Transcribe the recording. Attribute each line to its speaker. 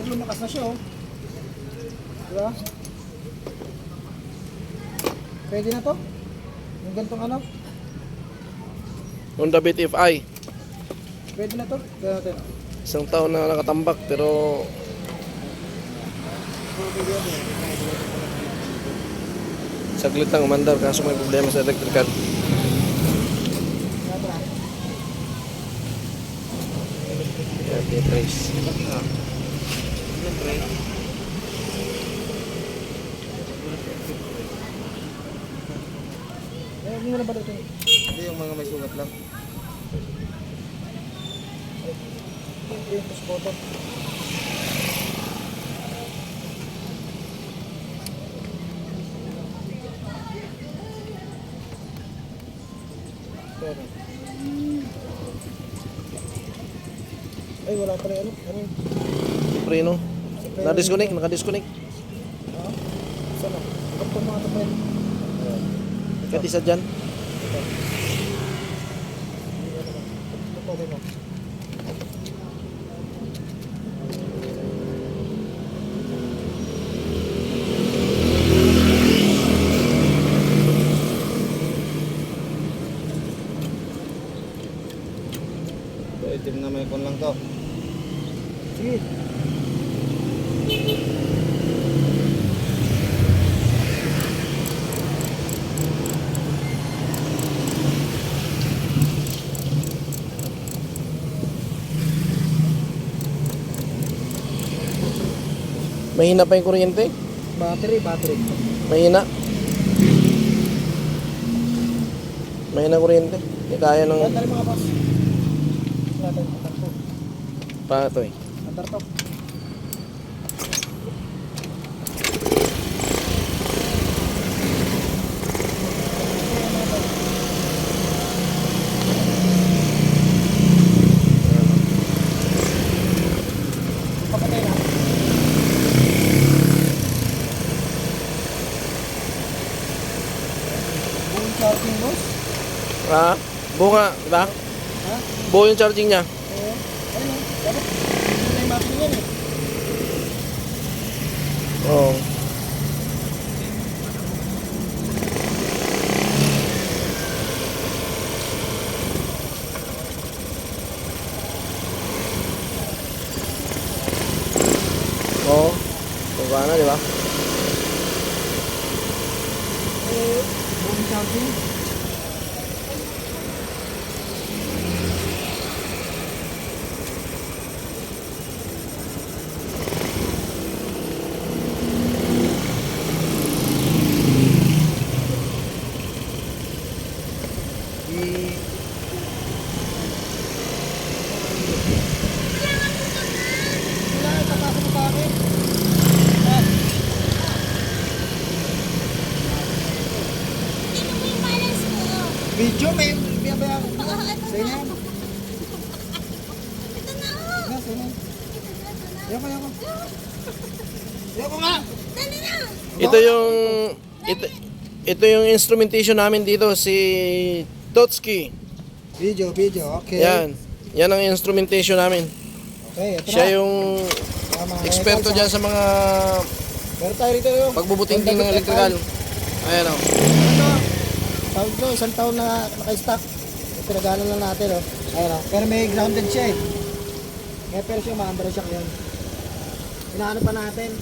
Speaker 1: lumakas na siya, oh. Diba? Pwede na to? Yung ganitong ano?
Speaker 2: Honda Beat FI.
Speaker 1: Pwede na to? Gano'n natin.
Speaker 2: Isang taon na nakatambak pero saglit lang umandar kaso may problema sa electrical. Trace.
Speaker 1: Ano na ba dito?
Speaker 3: Hindi yung mga may sugat lang.
Speaker 1: Yung push button. Pero. Ay, wala pa rin ano? Ano yun?
Speaker 2: Preno. Na-disconnect, naka-disconnect.
Speaker 1: Ah? Saan na? Ba't pa mga tapay?
Speaker 2: Kahit isa dyan.
Speaker 1: Ito. Ito pa rin, oh.
Speaker 3: So, itim na may kon lang to.
Speaker 1: Sige.
Speaker 2: Mahina pa yung kuryente.
Speaker 1: Battery.
Speaker 2: Mahina. Mahina kuryente. Hindi kaya ng
Speaker 1: Ganda rin mga boss. Natin, andar to.
Speaker 2: pato eh.
Speaker 1: Andar to. Papatay na. Buong charging boss.
Speaker 2: Ah, buo nga, di ba?
Speaker 1: Ha?
Speaker 2: Buo yung charging niya.
Speaker 1: Oo. Ayun o. Dapat hindi na yung mapping yan eh.
Speaker 2: Oo. Oo. Tuga na, di ba?
Speaker 1: Buong charging. Kailangan tapasok mo sa akin. Ah. Video may biyabayan ko. Sa inyo. Sa inyo. Yoko. Yoko nga.
Speaker 2: Ito yung ito yung instrumentation namin dito si Totski.
Speaker 1: Video, okay.
Speaker 2: Yan ang instrumentation namin.
Speaker 1: Okay, ito
Speaker 2: Siya
Speaker 1: na.
Speaker 2: yung
Speaker 1: Tama,
Speaker 2: eksperto diyan sa mga
Speaker 1: meron tayo rito yung
Speaker 2: pagbubuting-ting ng electrical. Ayan oh.
Speaker 1: Ito, tawag ko, isang taon na naka-stock. Pinagalan lang natin, oh. Ayun, oh. Pero may grounded siya, eh. Pero siya, maambara siya ngayon. Inaano pa natin.